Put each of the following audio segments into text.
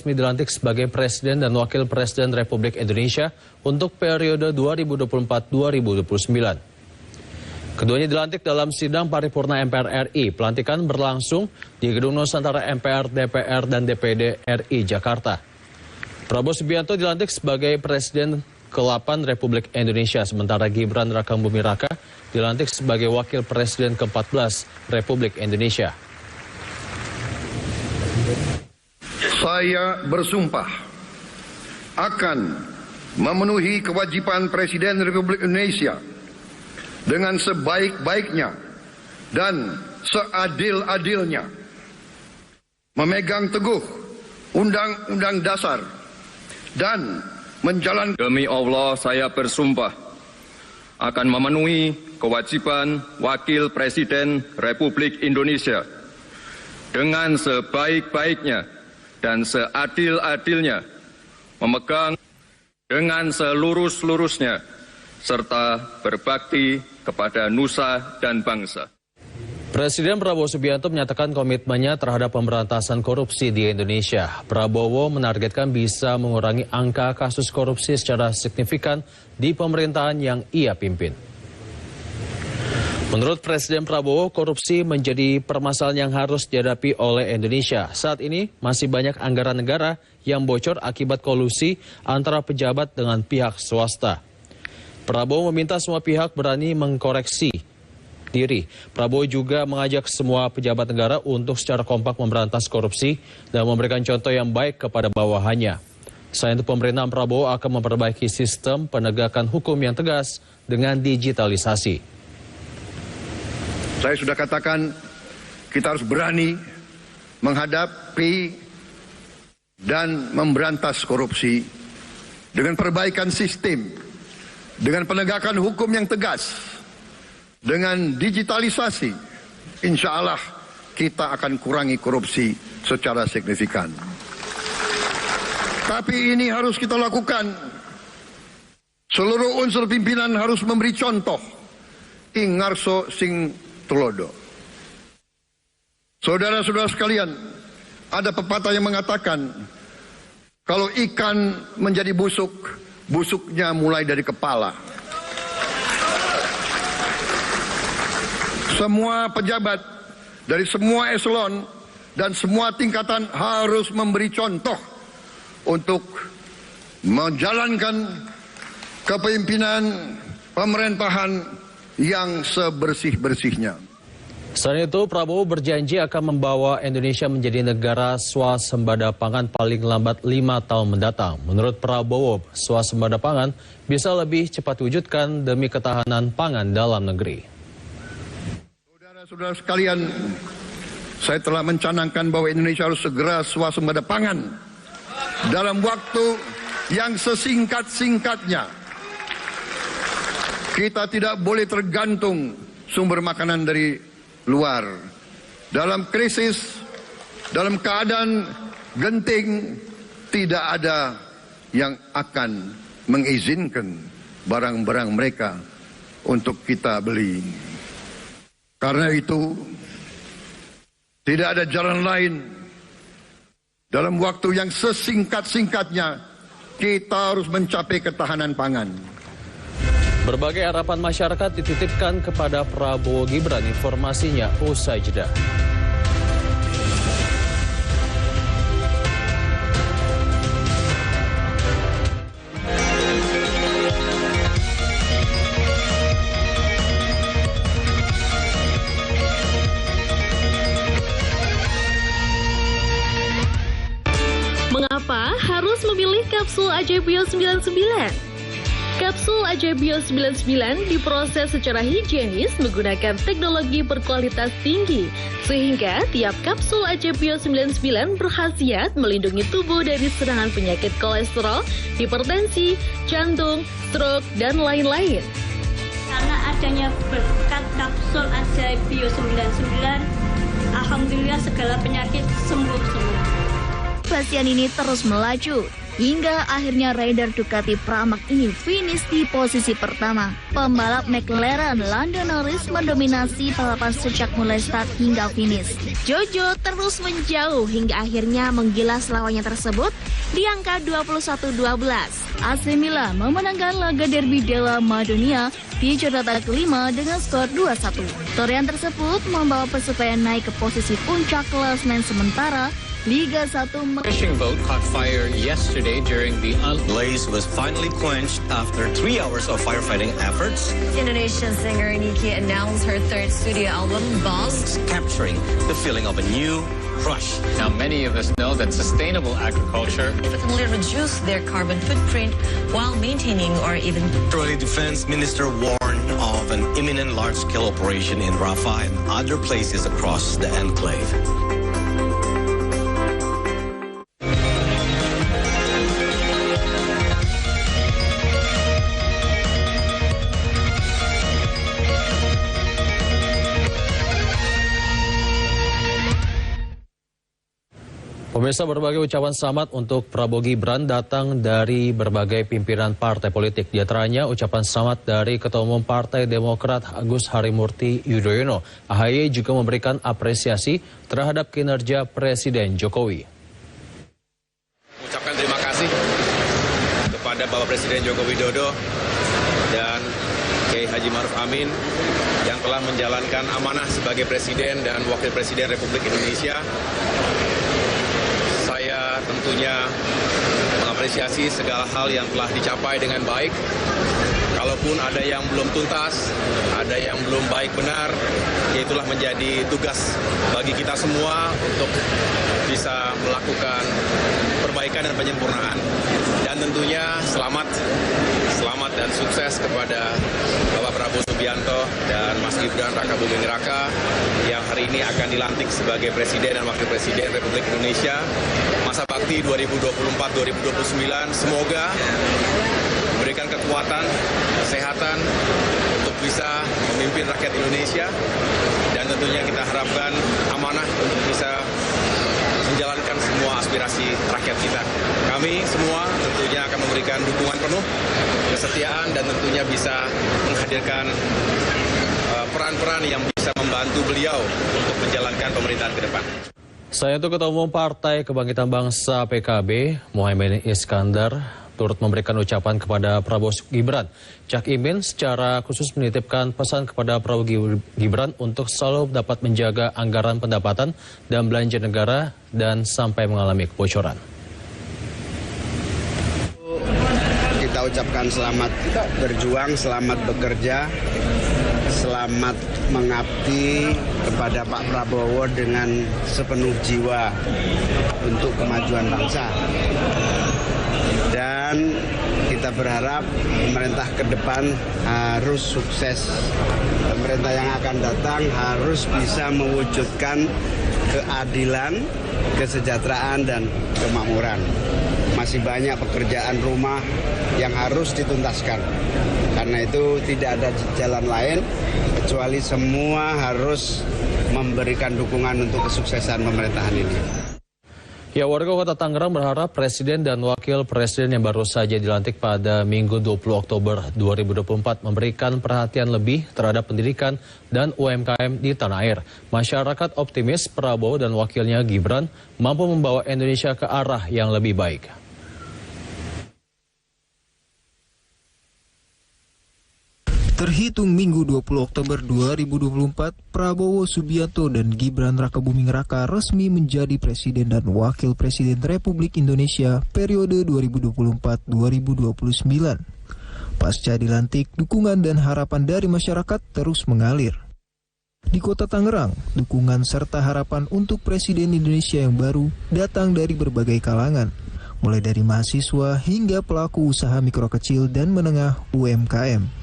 resmi dilantik sebagai Presiden dan Wakil Presiden Republik Indonesia untuk periode 2024-2029. Keduanya dilantik dalam sidang paripurna MPR RI. Pelantikan berlangsung di Gedung Nusantara MPR, DPR, dan DPD RI Jakarta. Prabowo Subianto dilantik sebagai Presiden ke-8 Republik Indonesia, sementara Gibran Rakabuming Raka dilantik sebagai Wakil Presiden ke-14 Republik Indonesia. Saya bersumpah akan memenuhi kewajiban Presiden Republik Indonesia dengan sebaik-baiknya dan seadil-adilnya, memegang teguh Undang-Undang Dasar dan menjalankan. Demi Allah, saya bersumpah akan memenuhi kewajiban Wakil Presiden Republik Indonesia dengan sebaik-baiknya dan seadil-adilnya, memegang dengan selurus-lurusnya, serta berbakti kepada nusa dan bangsa. Presiden Prabowo Subianto menyatakan komitmennya terhadap pemberantasan korupsi di Indonesia. Prabowo menargetkan bisa mengurangi angka kasus korupsi secara signifikan di pemerintahan yang ia pimpin. Menurut Presiden Prabowo, korupsi menjadi permasalahan yang harus dihadapi oleh Indonesia. Saat ini masih banyak anggaran negara yang bocor akibat kolusi antara pejabat dengan pihak swasta. Prabowo meminta semua pihak berani mengkoreksi diri. Prabowo juga mengajak semua pejabat negara untuk secara kompak memberantas korupsi dan memberikan contoh yang baik kepada bawahannya. Selain itu, pemerintahan Prabowo akan memperbaiki sistem penegakan hukum yang tegas dengan digitalisasi. Saya sudah katakan, kita harus berani menghadapi dan memberantas korupsi dengan perbaikan sistem, dengan penegakan hukum yang tegas, dengan digitalisasi. Insya Allah kita akan kurangi korupsi secara signifikan. Tapi ini harus kita lakukan. Seluruh unsur pimpinan harus memberi contoh. Ing ngarso sing tulodo. Saudara-saudara sekalian, ada pepatah yang mengatakan, kalau ikan menjadi busuk, busuknya mulai dari kepala. Semua pejabat dari semua eselon dan semua tingkatan harus memberi contoh untuk menjalankan kepemimpinan pemerintahan yang sebersih-bersihnya. Selain itu, Prabowo berjanji akan membawa Indonesia menjadi negara swasembada pangan paling lambat 5 tahun mendatang. Menurut Prabowo, swasembada pangan bisa lebih cepat diwujudkan demi ketahanan pangan dalam negeri. Saudara-saudara sekalian, saya telah mencanangkan bahwa Indonesia harus segera swasembada pangan dalam waktu yang sesingkat-singkatnya. Kita tidak boleh tergantung sumber makanan dari luar. Dalam krisis, dalam keadaan genting, tidak ada yang akan mengizinkan barang-barang mereka untuk kita beli. Karena itu, tidak ada jalan lain. Dalam waktu yang sesingkat-singkatnya, kita harus mencapai ketahanan pangan. Berbagai harapan masyarakat dititipkan kepada Prabowo Gibran. Informasinya usai jeda. Mengapa harus memilih kapsul Ajaib Bio 99? Kapsul Ajaib Bio 99 diproses secara higienis menggunakan teknologi berkualitas tinggi, sehingga tiap kapsul Ajaib Bio 99 berkhasiat melindungi tubuh dari serangan penyakit kolesterol, hipertensi, jantung, stroke, dan lain-lain. Karena adanya berkat kapsul Ajaib Bio 99, alhamdulillah segala penyakit sembuh semua. Pasien ini terus melaju. hingga akhirnya rider Ducati Pramac ini finish di posisi pertama. Pembalap McLaren Lando Norris mendominasi balapan sejak mulai start hingga finish. Jojo terus menjauh hingga akhirnya menggilas lawannya tersebut di angka 21-12. AC Milan memenangkan laga Derby della Madonnina di catatan kelima dengan skor 2-1. Torehan tersebut membawa Persebaya naik ke posisi puncak klasemen sementara Liga 1. Fishing boat caught fire yesterday during the blaze was finally quenched after 3 hours of firefighting efforts. Indonesian singer Niki announced her third studio album, Boss, capturing the feeling of a new rush. Now, many of us know that sustainable agriculture significantly reduce their carbon footprint while maintaining or even. Israeli Defense Minister warned of an imminent large-scale operation in Rafah and other places across the enclave. Pemirsa, berbagai ucapan selamat untuk Prabowo Gibran datang dari berbagai pimpinan partai politik. Di antaranya ucapan selamat dari Ketua Umum Partai Demokrat Agus Harimurti Yudhoyono. AHY juga memberikan apresiasi terhadap kinerja Presiden Jokowi. Ucapkan terima kasih kepada Bapak Presiden Joko Widodo dan Kiai Haji Ma'ruf Amin yang telah menjalankan amanah sebagai Presiden dan Wakil Presiden Republik Indonesia. Saya tentunya mengapresiasi segala hal yang telah dicapai dengan baik. Kalaupun ada yang belum tuntas, ada yang belum baik benar, ya itulah menjadi tugas bagi kita semua untuk bisa melakukan perbaikan dan penyempurnaan. Dan tentunya selamat dan sukses kepada Bapak Prabowo Subianto dan Mas Gibran Raka Buming Raka yang hari ini akan dilantik sebagai Presiden dan Wakil Presiden Republik Indonesia masa bakti 2024-2029. Semoga memberikan kekuatan, kesehatan untuk bisa memimpin rakyat Indonesia dan tentunya kita harapkan amanah untuk bisa menjalankan semua aspirasi rakyat kita. Kami semua tentunya akan memberikan dukungan penuh, kesetiaan dan tentunya bisa menghadirkan peran-peran yang bisa membantu beliau untuk menjalankan pemerintahan ke depan. Saya itu Ketua Umum Partai Kebangkitan Bangsa PKB, Muhaimin Iskandar, turut memberikan ucapan kepada Prabowo Gibran. Cak Imin secara khusus menitipkan pesan kepada Prabowo Gibran untuk selalu dapat menjaga anggaran pendapatan dan belanja negara dan sampai mengalami kebocoran. Kita ucapkan selamat berjuang, selamat bekerja, selamat mengabdi kepada Pak Prabowo dengan sepenuh jiwa untuk kemajuan bangsa. Dan kita berharap pemerintah ke depan harus sukses. Pemerintah yang akan datang harus bisa mewujudkan keadilan, kesejahteraan, dan kemakmuran. Masih banyak pekerjaan rumah yang harus dituntaskan. Karena itu tidak ada jalan lain kecuali semua harus memberikan dukungan untuk kesuksesan pemerintahan ini. Ya, warga Kota Tangerang berharap Presiden dan Wakil Presiden yang baru saja dilantik pada Minggu 20 Oktober 2024 memberikan perhatian lebih terhadap pendidikan dan UMKM di tanah air. Masyarakat optimis Prabowo dan wakilnya Gibran mampu membawa Indonesia ke arah yang lebih baik. Terhitung Minggu 20 Oktober 2024, Prabowo Subianto dan Gibran Raka Buming Raka resmi menjadi Presiden dan Wakil Presiden Republik Indonesia periode 2024-2029. Pasca dilantik, dukungan dan harapan dari masyarakat terus mengalir. Di Kota Tangerang, dukungan serta harapan untuk Presiden Indonesia yang baru datang dari berbagai kalangan, mulai dari mahasiswa hingga pelaku usaha mikro kecil dan menengah UMKM.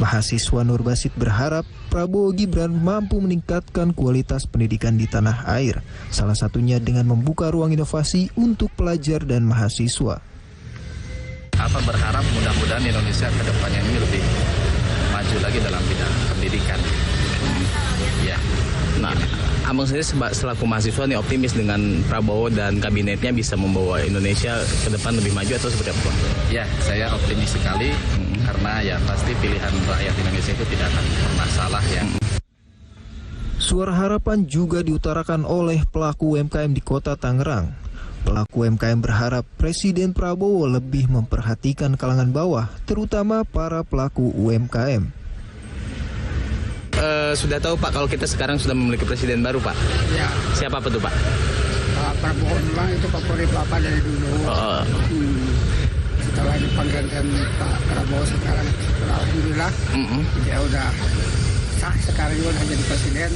Mahasiswa Nurbasit berharap Prabowo Gibran mampu meningkatkan kualitas pendidikan di tanah air, salah satunya dengan membuka ruang inovasi untuk pelajar dan mahasiswa. Berharap mudah-mudahan Indonesia ke depannya ini lebih maju lagi dalam bidang pendidikan. Ya. Nah, Abang sendiri selaku mahasiswa nih optimis dengan Prabowo dan kabinetnya bisa membawa Indonesia ke depan lebih maju atau seperti apa? Ya, saya optimis sekali karena ya pasti pilihan rakyat Indonesia itu tidak akan pernah salah ya. Suara harapan juga diutarakan oleh pelaku UMKM di Kota Tangerang. Pelaku UMKM berharap Presiden Prabowo lebih memperhatikan kalangan bawah, terutama para pelaku UMKM. Sudah tahu Pak kalau kita sekarang sudah memiliki presiden baru Pak? Ya. Siapa Pak Pak? Pak Prabowo memang itu favorit Bapak dari dulu. Setelah dipanggilkan Pak Prabowo sekarang, alhamdulillah dia udah sah sekarang juga udah jadi presiden.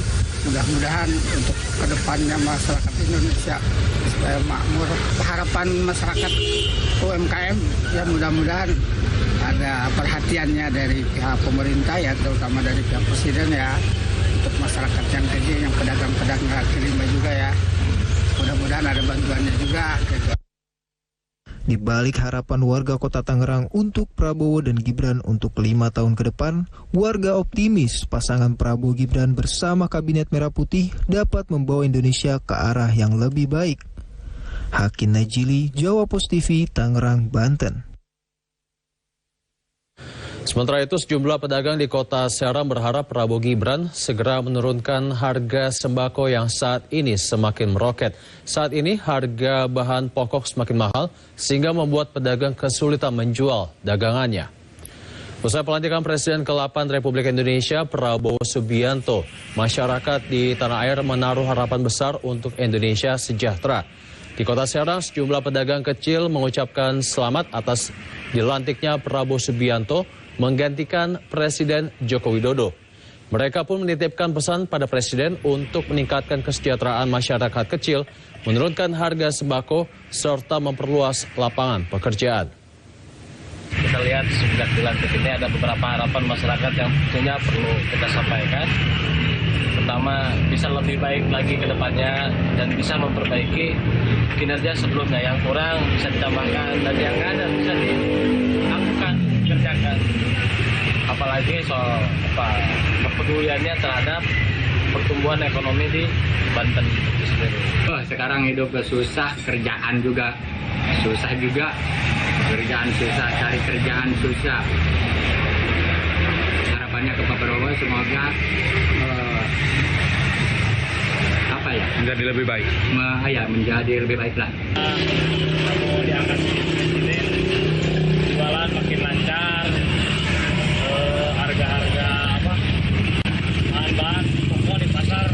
Mudah-mudahan untuk kedepannya masyarakat Indonesia supaya makmur. Harapan masyarakat UMKM ya mudah-mudahan ada perhatiannya dari pihak pemerintah ya, terutama dari pihak presiden ya, untuk masyarakat yang kecil, yang pedagang-pedagang kaki lima juga ya. Mudah-mudahan ada bantuannya juga. Di balik harapan warga Kota Tangerang untuk Prabowo dan Gibran untuk 5 tahun ke depan, warga optimis pasangan Prabowo Gibran bersama Kabinet Merah Putih dapat membawa Indonesia ke arah yang lebih baik. Hakim Najili, Jawa Post TV, Tangerang, Banten. Sementara itu, sejumlah pedagang di Kota Serang berharap Prabowo Gibran segera menurunkan harga sembako yang saat ini semakin meroket. Saat ini harga bahan pokok semakin mahal sehingga membuat pedagang kesulitan menjual dagangannya. Usai pelantikan Presiden ke-8 Republik Indonesia Prabowo Subianto, masyarakat di tanah air menaruh harapan besar untuk Indonesia sejahtera. Di Kota Serang, sejumlah pedagang kecil mengucapkan selamat atas dilantiknya Prabowo Subianto menggantikan Presiden Joko Widodo. Mereka pun menitipkan pesan pada Presiden untuk meningkatkan kesejahteraan masyarakat kecil, menurunkan harga sembako, serta memperluas lapangan pekerjaan. Kita lihat sejak dilantik ini ada beberapa harapan masyarakat yang tentunya perlu kita sampaikan. Pertama, bisa lebih baik lagi ke depannya dan bisa memperbaiki kinerja sebelumnya. Yang kurang bisa ditambahkan dan yang ada bisa dilakukan, dikerjakan. Apalagi soal kepeduliannya terhadap pertumbuhan ekonomi di Banten itu sendiri. Sekarang hidup susah, kerjaan juga susah juga. Kerjaan susah, cari kerjaan susah. Harapannya ke Pak Prabowo semoga menjadi lebih baik. Menjadi lebih baik lah. Prabowo diangkat presiden, jualan makin lancar, harga-harga bahan-bahan pokok di pasar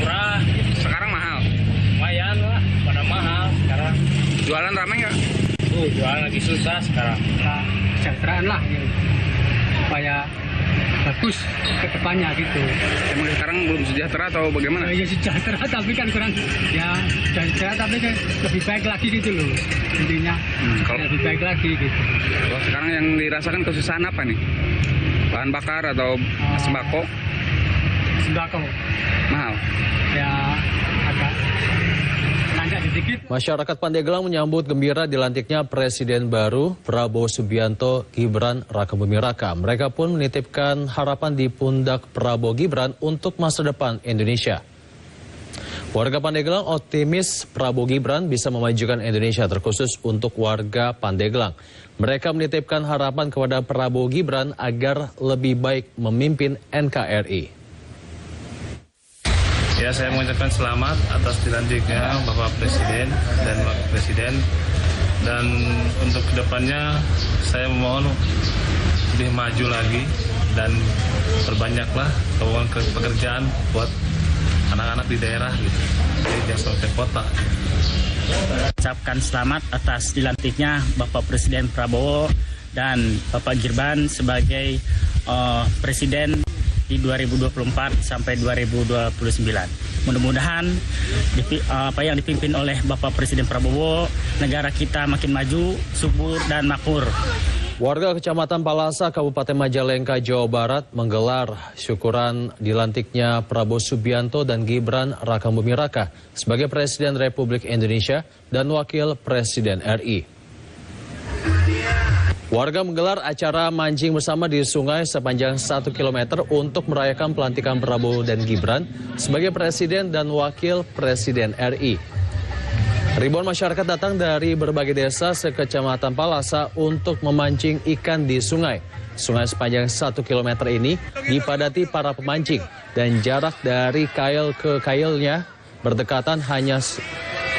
murah. Sekarang mahal. Lumayan lah, pada mahal sekarang. Jualan ramai nggak? Jualan lagi susah sekarang. Kesejahteraan lah, supaya bagus ke depannya gitu. Emang sekarang belum sejahtera atau bagaimana? Ya sejahtera tapi kan kurang, ya sejahtera tapi kan lebih baik lagi gitu loh intinya. Lebih baik lagi gitu. Kalau sekarang yang dirasakan kesusahan apa nih? Bahan bakar atau sembako? Sembako. Mahal? Ya agak sedikit. Masyarakat Pandeglang menyambut gembira dilantiknya Presiden baru Prabowo Subianto Gibran Rakabuming Raka. Mereka pun menitipkan harapan di pundak Prabowo Gibran untuk masa depan Indonesia. Warga Pandeglang optimis Prabowo Gibran bisa memajukan Indonesia, terkhusus untuk warga Pandeglang. Mereka menitipkan harapan kepada Prabowo Gibran agar lebih baik memimpin NKRI. Ya, saya mengucapkan selamat atas dilantiknya Bapak Presiden dan Wakil Presiden. Dan untuk kedepannya saya mohon lebih maju lagi dan perbanyaklah peluang pekerjaan buat anak-anak di daerah gitu. Jadi jangan sampai kota. Ucapkan selamat atas dilantiknya Bapak Presiden Prabowo dan Bapak Gibran sebagai Presiden di 2024 sampai 2029. Mudah-mudahan apa yang dipimpin oleh Bapak Presiden Prabowo, negara kita makin maju, subur dan makmur. Warga Kecamatan Palasa, Kabupaten Majalengka, Jawa Barat menggelar syukuran dilantiknya Prabowo Subianto dan Gibran Rakabuming Raka sebagai Presiden Republik Indonesia dan Wakil Presiden RI. Warga menggelar acara mancing bersama di sungai sepanjang 1 km untuk merayakan pelantikan Prabowo dan Gibran sebagai Presiden dan Wakil Presiden RI. Ribuan masyarakat datang dari berbagai desa sekecamatan Palasa untuk memancing ikan di sungai. Sungai sepanjang 1 km ini dipadati para pemancing dan jarak dari kail ke kailnya berdekatan hanya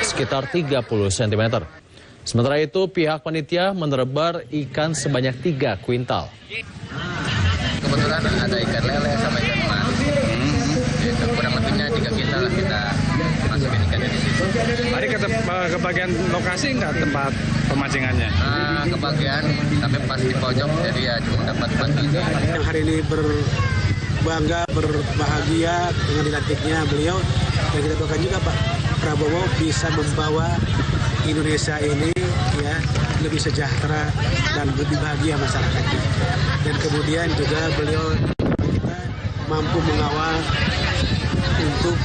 sekitar 30 cm. Sementara itu, pihak panitia menerbar ikan sebanyak 3 kuintal. Kebetulan ada ikan lele sama ikan emas. Kurang lebihnya 3 kuintal lah kita masukin ikannya di situ. Tadi ke bagian lokasi nggak tempat pemancingannya? Ke bagian, tapi pas di pojok, jadi ya cuma dapat pagi. Yang hari ini berbangga, berbahagia dengan dilantiknya beliau. Dan kita doakan juga Pak Prabowo bisa membawa Indonesia ini ya lebih sejahtera dan lebih bahagia masyarakatnya. Dan kemudian juga beliau kita mampu mengawal untuk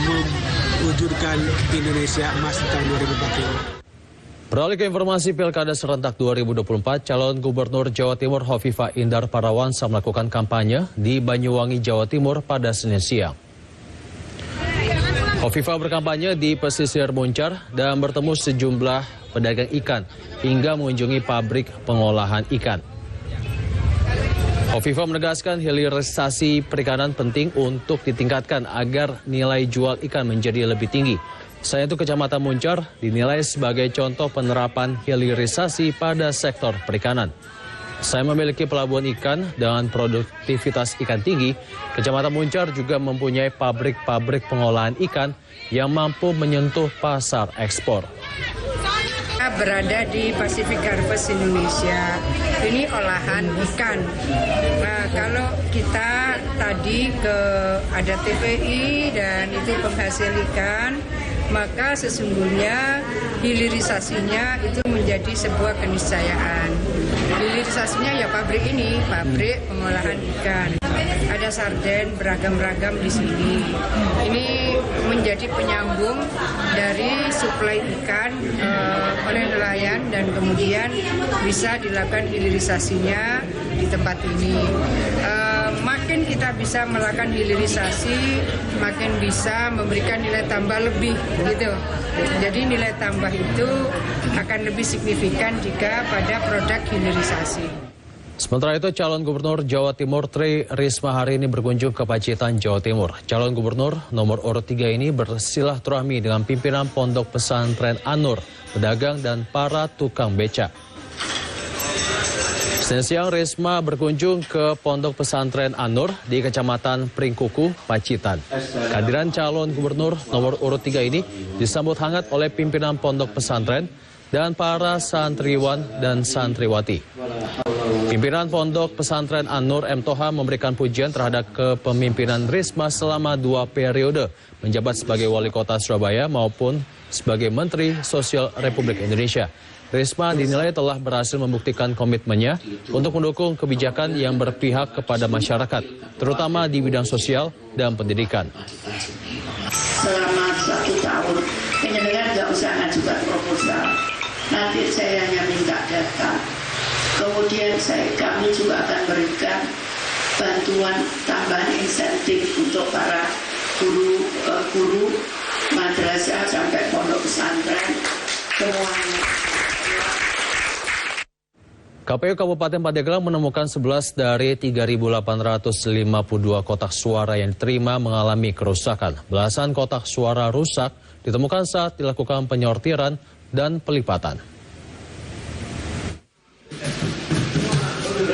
mewujudkan Indonesia emas tahun 2045. Beralih ke informasi Pilkada serentak 2024, calon Gubernur Jawa Timur Hovifah Indar Parawansa melakukan kampanye di Banyuwangi, Jawa Timur pada Senin siang. Hovifah berkampanye di pesisir Muncar dan bertemu sejumlah pedagang ikan hingga mengunjungi pabrik pengolahan ikan. Hovifah menegaskan hilirisasi perikanan penting untuk ditingkatkan agar nilai jual ikan menjadi lebih tinggi. Selain itu, Kecamatan Muncar dinilai sebagai contoh penerapan hilirisasi pada sektor perikanan. Saya memiliki pelabuhan ikan dengan produktivitas ikan tinggi. Kecamatan Muncar juga mempunyai pabrik-pabrik pengolahan ikan yang mampu menyentuh pasar ekspor. Berada di Pacific Harvest Indonesia, ini olahan ikan. Nah, kalau kita tadi ada TPI dan itu penghasil ikan, maka sesungguhnya hilirisasinya itu menjadi sebuah keniscayaan. Hilirisasinya ya pabrik ini, pabrik pengolahan ikan. Ada sarden beragam-ragam di sini. Ini menjadi penyambung dari suplai ikan oleh nelayan dan kemudian bisa dilakukan hilirisasinya di tempat ini. Makin kita bisa melakukan hilirisasi, makin bisa memberikan nilai tambah lebih gitu. Jadi nilai tambah itu akan lebih signifikan jika pada produk hilirisasi. Sementara itu, calon Gubernur Jawa Timur Tri Risma hari ini berkunjung ke Pacitan, Jawa Timur. Calon Gubernur nomor urut 3 ini bersilaturahmi dengan pimpinan Pondok Pesantren An-Nur, pedagang dan para tukang becak. Senin siang, Risma berkunjung ke Pondok Pesantren An-Nur di Kecamatan Pringkuku, Pacitan. Kehadiran calon Gubernur nomor urut 3 ini disambut hangat oleh pimpinan Pondok Pesantren dan para santriwan dan santriwati. Pimpinan Pondok Pesantren An-Nur M. Toha memberikan pujian terhadap kepemimpinan Risma selama 2 periode menjabat sebagai Wali Kota Surabaya maupun sebagai Menteri Sosial Republik Indonesia. Risma dinilai telah berhasil membuktikan komitmennya untuk mendukung kebijakan yang berpihak kepada masyarakat, terutama di bidang sosial dan pendidikan. Selama 1 tahun, penyelenggara nggak usah ngajukan proposal. Nanti saya hanya minta data. Kemudian kami juga akan berikan bantuan tambahan insentif untuk para guru madrasah sampai pondok pesantren semuanya. KPU Kabupaten Pandeglang menemukan 11 dari 3.852 kotak suara yang diterima mengalami kerusakan. Belasan kotak suara rusak ditemukan saat dilakukan penyortiran dan pelipatan.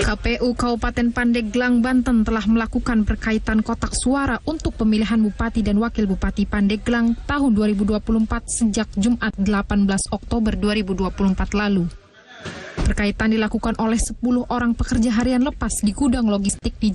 KPU Kabupaten Pandeglang, Banten telah melakukan perkaitan kotak suara untuk pemilihan Bupati dan Wakil Bupati Pandeglang tahun 2024 sejak Jumat 18 Oktober 2024 lalu. Perkaitan dilakukan oleh 10 orang pekerja harian lepas di gudang logistik di